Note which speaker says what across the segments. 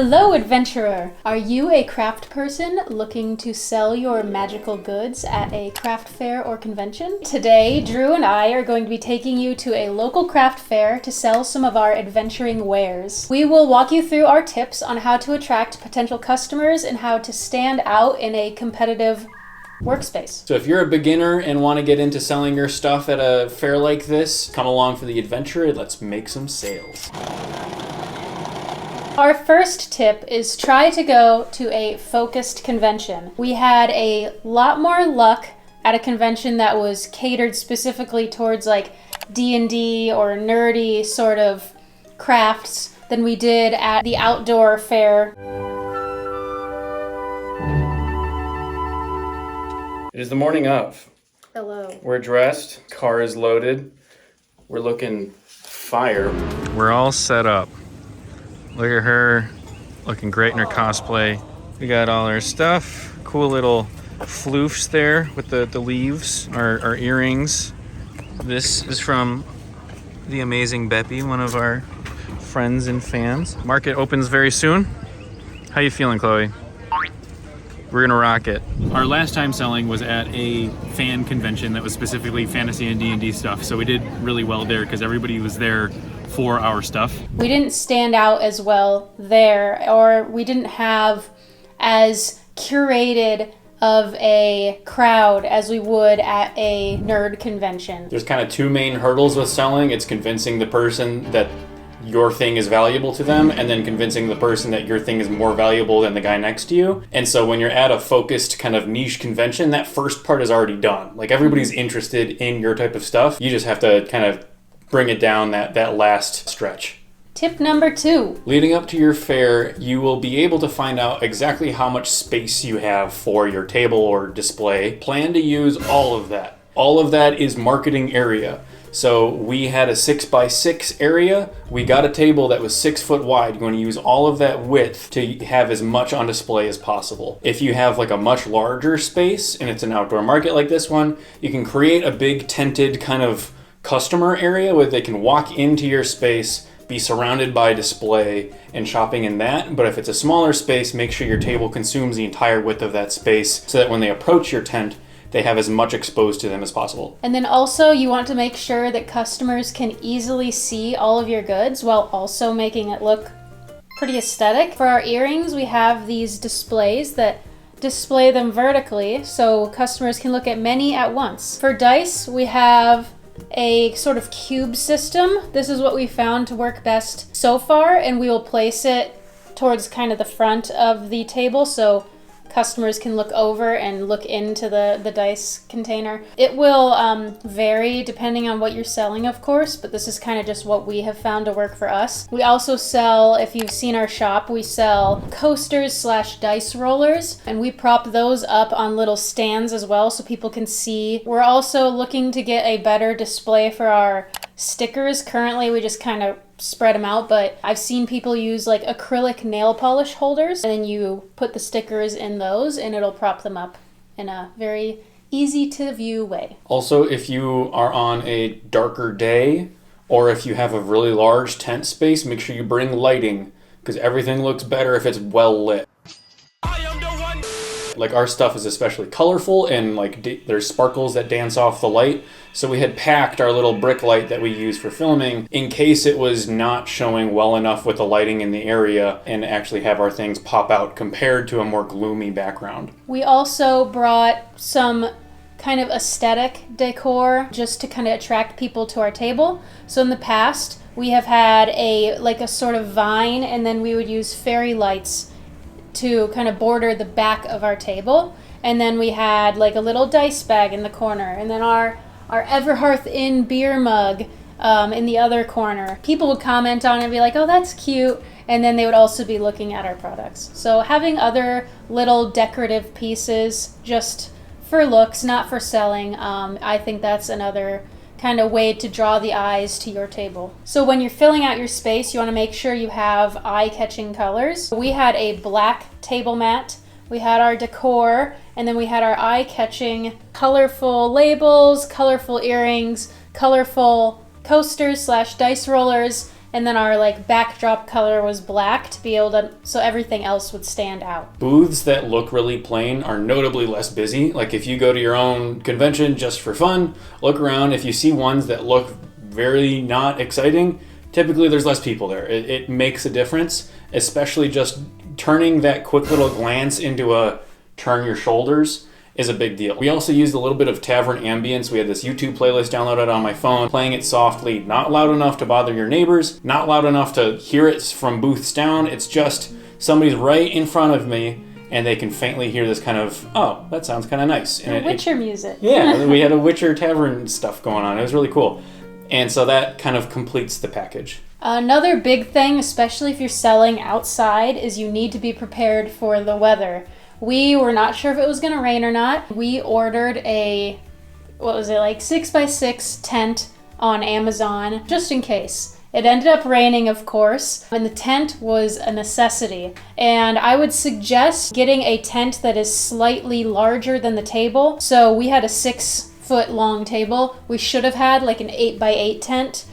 Speaker 1: Hello, adventurer! Are you a craft person looking to sell your magical goods at a craft fair or convention? Today, Drew and I are going to be taking you to a local craft fair to sell some of our adventuring wares. We will walk you through our tips on how to attract potential customers and how to stand out in a competitive workspace.
Speaker 2: So if you're a beginner and want to get into selling your stuff at a fair like this, come along for the adventure and let's make some sales.
Speaker 1: Our first tip is try to go to a focused convention. We had a lot more luck at a convention that was catered specifically towards like D&D or nerdy sort of crafts than we did at the outdoor fair.
Speaker 2: It is the morning of.
Speaker 1: Hello.
Speaker 2: We're dressed, car is loaded, we're looking fire.
Speaker 3: We're all set up. Look at her, looking great in her cosplay. We got all our stuff, cool little floofs there with the leaves, our earrings. This is from the amazing Beppy, one of our friends and fans. Market opens very soon. How you feeling, Chloe? We're gonna rock it. Our last time selling was at a fan convention that was specifically fantasy and D&D stuff, so we did really well there because everybody was there for our stuff.
Speaker 1: We didn't stand out as well there, or we didn't have as curated of a crowd as we would at a nerd convention.
Speaker 2: There's kind of two main hurdles with selling. It's convincing the person that your thing is valuable to them, and then convincing the person that your thing is more valuable than the guy next to you. And so when you're at a focused kind of niche convention, that first part is already done. Like everybody's interested in your type of stuff. You just have to kind of bring it down that last stretch.
Speaker 1: Tip number 2.
Speaker 2: Leading up to your fair, you will be able to find out exactly how much space you have for your table or display. Plan to use all of that. All of that is marketing area. So we had a 6x6 area. We got a table that was 6 foot wide. You're going to use all of that width to have as much on display as possible. If you have like a much larger space and it's an outdoor market like this one, you can create a big tented kind of customer area where they can walk into your space, be surrounded by display and shopping in that. But if it's a smaller space, make sure your table consumes the entire width of that space so that when they approach your tent, they have as much exposed to them as possible.
Speaker 1: And then also you want to make sure that customers can easily see all of your goods while also making it look pretty aesthetic. For our earrings, we have these displays that display them vertically so customers can look at many at once. For dice, we have a sort of cube system. This is what we found to work best so far, and we will place it towards kind of the front of the table so customers can look over and look into the dice container. It will vary depending on what you're selling, of course, but this is kind of just what we have found to work for us. We also sell, if you've seen our shop, we sell coasters / dice rollers, and we prop those up on little stands as well so people can see. We're also looking to get a better display for our stickers. Currently, we just kind of spread them out, but I've seen people use like acrylic nail polish holders, and then you put the stickers in those and it'll prop them up in a very easy to view way.
Speaker 2: Also, if you are on a darker day or if you have a really large tent space, make sure you bring lighting because everything looks better if it's well lit. Like our stuff is especially colorful and like there's sparkles that dance off the light. So we had packed our little brick light that we use for filming in case it was not showing well enough with the lighting in the area and actually have our things pop out compared to a more gloomy background.
Speaker 1: We also brought some kind of aesthetic decor just to kind of attract people to our table. So in the past, we have had a sort of vine, and then we would use fairy lights to kind of border the back of our table. And then we had like a little dice bag in the corner, and then our Everhearth Inn beer mug in the other corner. People would comment on it and be like, oh, that's cute. And then they would also be looking at our products. So having other little decorative pieces just for looks, not for selling, I think that's another kind of way to draw the eyes to your table. So when you're filling out your space, you want to make sure you have eye-catching colors. We had a black table mat, we had our decor, and then we had our eye-catching colorful labels, colorful earrings, colorful coasters / dice rollers, and then our like backdrop color was black to be able to, so everything else would stand out.
Speaker 2: Booths that look really plain are notably less busy. Like if you go to your own convention just for fun, look around. If you see ones that look very not exciting, typically there's less people there. It makes a difference, especially just turning that quick little glance into a turn your shoulders is a big deal. We also used a little bit of tavern ambience. We had this YouTube playlist downloaded on my phone, playing it softly, not loud enough to bother your neighbors, not loud enough to hear it from booths down. It's just somebody's right in front of me and they can faintly hear this kind of, oh, that sounds kind of nice. And
Speaker 1: Witcher music.
Speaker 2: Yeah, we had a Witcher tavern stuff going on. It was really cool. And so that kind of completes the package.
Speaker 1: Another big thing, especially if you're selling outside, is you need to be prepared for the weather. We were not sure if it was going to rain or not. We ordered a, 6x6 tent on Amazon, just in case. It ended up raining, of course, and the tent was a necessity. And I would suggest getting a tent that is slightly larger than the table. So we had a 6-foot long table. We should have had like an 8x8 tent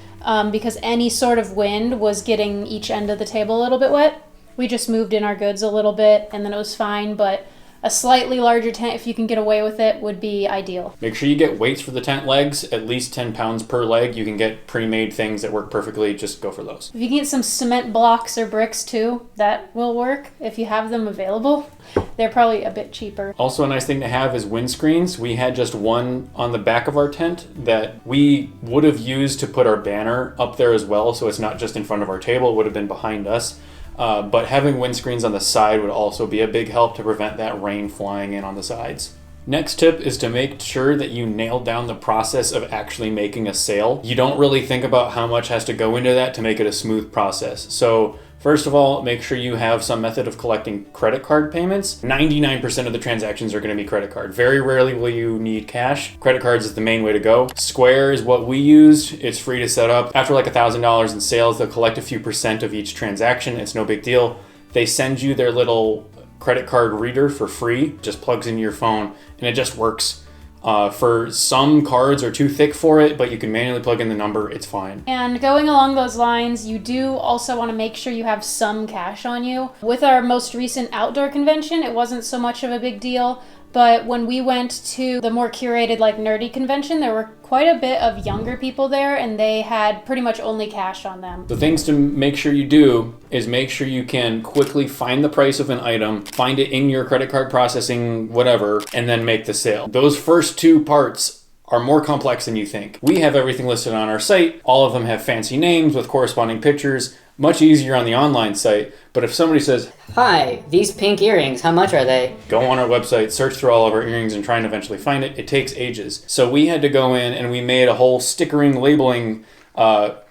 Speaker 1: because any sort of wind was getting each end of the table a little bit wet. We just moved in our goods a little bit and then it was fine, but a slightly larger tent, if you can get away with it, would be ideal.
Speaker 2: Make sure you get weights for the tent legs, at least 10 pounds per leg. You can get pre-made things that work perfectly. Just go for those.
Speaker 1: If you can get some cement blocks or bricks too, that will work if you have them available. They're probably a bit cheaper.
Speaker 2: Also a nice thing to have is windscreens. We had just one on the back of our tent that we would have used to put our banner up there as well, so it's not just in front of our table, it would have been behind us. But having windscreens on the side would also be a big help to prevent that rain flying in on the sides. Next tip is to make sure that you nail down the process of actually making a sale. You don't really think about how much has to go into that to make it a smooth process. So first of all, make sure you have some method of collecting credit card payments. 99% of the transactions are going to be credit card. Very rarely will you need cash. Credit cards is the main way to go. Square is what we used. It's free to set up. After like $1,000 in sales, they'll collect a few percent of each transaction. It's no big deal. They send you their little credit card reader for free. Just plugs into your phone and it just works. For some cards are too thick for it, but you can manually plug in the number, it's fine.
Speaker 1: And going along those lines, you do also want to make sure you have some cash on you. With our most recent outdoor convention, it wasn't so much of a big deal, but when we went to the more curated, like nerdy convention, there were quite a bit of younger people there and they had pretty much only cash on them.
Speaker 2: The things to make sure you do is make sure you can quickly find the price of an item, find it in your credit card processing, whatever, and then make the sale. Those first two parts are more complex than you think. We have everything listed on our site. All of them have fancy names with corresponding pictures. Much easier on the online site. But if somebody says,
Speaker 4: "Hi, these pink earrings, how much are they?"
Speaker 2: Go on our website, search through all of our earrings and try and eventually find it. It takes ages. So we had to go in and we made a whole stickering labeling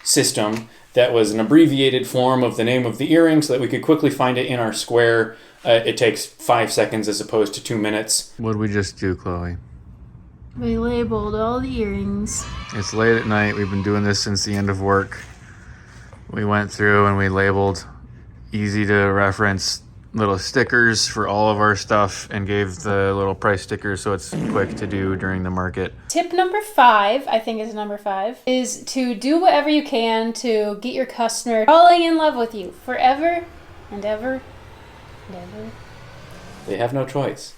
Speaker 2: system that was an abbreviated form of the name of the earring so that we could quickly find it in our square. It takes 5 seconds as opposed to 2 minutes.
Speaker 3: What did we just do, Chloe?
Speaker 1: We labeled all the earrings.
Speaker 3: It's late at night. We've been doing this since the end of work. We went through and we labeled easy to reference little stickers for all of our stuff and gave the little price stickers so it's quick to do during the market.
Speaker 1: Tip number 5, I think is number 5, is to do whatever you can to get your customer falling in love with you forever and ever and ever.
Speaker 2: They have no choice.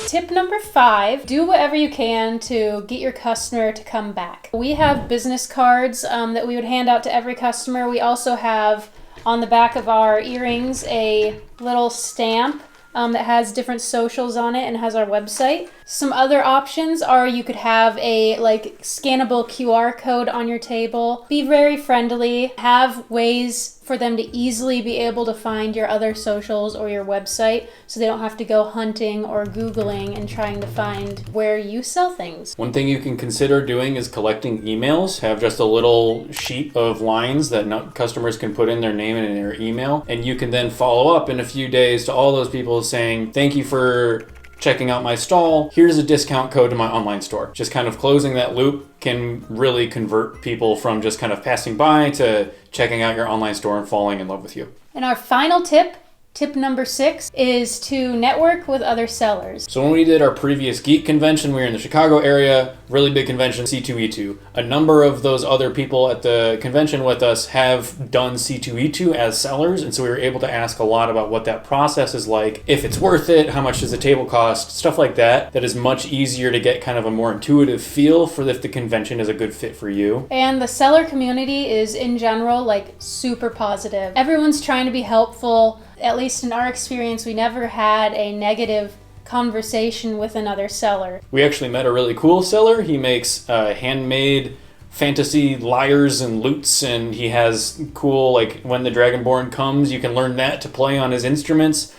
Speaker 1: Tip number 5, do whatever you can to get your customer to come back. We have business cards that we would hand out to every customer. We also have on the back of our earrings a little stamp that has different socials on it and has our website. Some other options are you could have a like scannable QR code on your table. Be very friendly. Have ways for them to easily be able to find your other socials or your website so they don't have to go hunting or Googling and trying to find where you sell things.
Speaker 2: One thing you can consider doing is collecting emails. Have just a little sheet of lines that customers can put in their name and their email, and you can then follow up in a few days to all those people saying, "Thank you for checking out my stall. Here's a discount code to my online store." Just kind of closing that loop can really convert people from just kind of passing by to checking out your online store and falling in love with you.
Speaker 1: And our final tip, tip number 6, is to network with other sellers.
Speaker 2: So when we did our previous geek convention, we were in the Chicago area. really big convention, C2E2. A number of those other people at the convention with us have done C2E2 as sellers, and so we were able to ask a lot about what that process is like, if it's worth it, how much does the table cost, stuff like that. That is much easier to get kind of a more intuitive feel for if the convention is a good fit for you.
Speaker 1: And the seller community is, in general, like super positive. Everyone's trying to be helpful. At least in our experience, we never had a negative conversation with another seller.
Speaker 2: We actually met a really cool seller. He makes handmade fantasy lyres and lutes, and he has cool, like, when the Dragonborn comes, you can learn that to play on his instruments.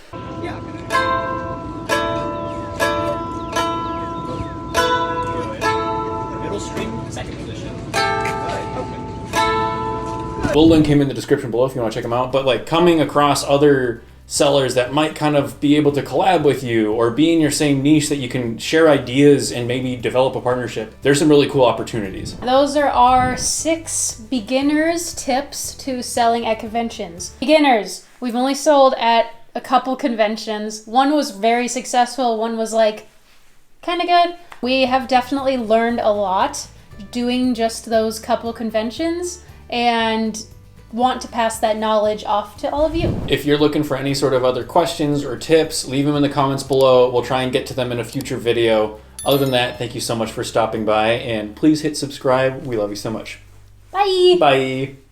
Speaker 2: We'll link him in the description below if you want to check him out. But like coming across other sellers that might kind of be able to collab with you or be in your same niche that you can share ideas and maybe develop a partnership, there's some really cool opportunities.
Speaker 1: Those are our 6 beginners tips to selling at conventions. Beginners, we've only sold at a couple conventions. One was very successful, one was like kind of good. We have definitely learned a lot doing just those couple conventions, and want to pass that knowledge off to all of you.
Speaker 2: If you're looking for any sort of other questions or tips, leave them in the comments below. We'll try and get to them in a future video. Other than that, thank you so much for stopping by, and please hit subscribe. We love you so much.
Speaker 1: Bye!
Speaker 2: Bye!